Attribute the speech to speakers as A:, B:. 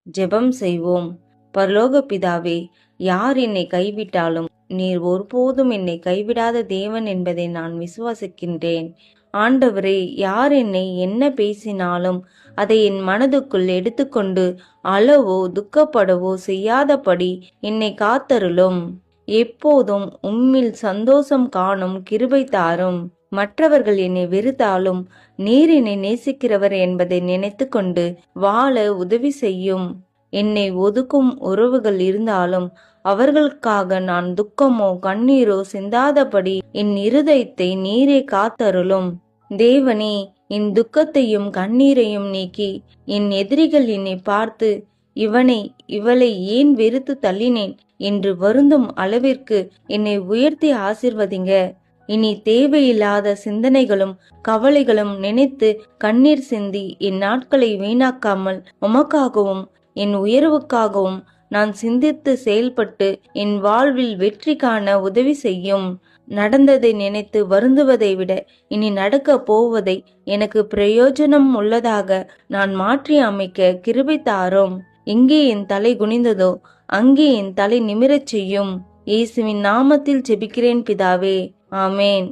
A: ஜெபம் செய்வோம். பரலோக பிதாவே, யார் என்னை கைவிட்டாலும் நீர் ஒருபோதும் என்னை கைவிடாத தேவன் என்பதை நான் விசுவாசிக்கின்றேன். ஆண்டவரே, யார் என்னை என்ன பேசினாலும் அதை என் மனதுக்குள் எடுத்துக்கொண்டு அழவோ துக்கப்படவோ செய்யாதபடி என்னை காத்தருளும். எப்போதும் உம்மில் சந்தோஷம் காணும் கிருபை தாரும். மற்றவர்கள் என்னை வெறுத்தாலும் நீர் என்னை நேசிக்கிறவர் என்பதை நினைத்து கொண்டு வாழ உதவி செய்யும். என்னை ஒதுக்கும் உறவுகள் இருந்தாலும் அவர்களுக்காக நான் துக்கமோ கண்ணீரோ சிந்தாதபடி என் இருதயத்தை நீரே காத்தருளும். தேவனே, என் துக்கத்தையும் கண்ணீரையும் நீக்கி என் எதிரிகள் என்னை பார்த்து இவளை ஏன் வெறுத்து தள்ளினேன் என்று வருந்தும் அளவிற்கு என்னை உயர்த்தி ஆசிர்வதிங்க. இனி தேவையில்லாத சிந்தனைகளும் கவலைகளும் நினைத்து கண்ணீர் சிந்தி என் நாட்களை வீணாக்காமல் உமக்காகவும் என் உயர்வுக்காகவும் நான் சிந்தித்து செயல்பட்டு என் வாழ்வில் வெற்றி காண உதவி செய்யும். நடந்ததை நினைத்து வருந்துவதை விட இனி நடக்க போவதை எனக்கு பிரயோஜனம் உள்ளதாக நான் மாற்றி அமைக்க கிருபை தாரும். எங்கே என் தலை குனிந்ததோ அங்கே என் தலை நிமிரச் செய்யும். இயேசுவின் நாமத்தில் ஜெபிக்கிறேன் பிதாவே, ஆமேன்.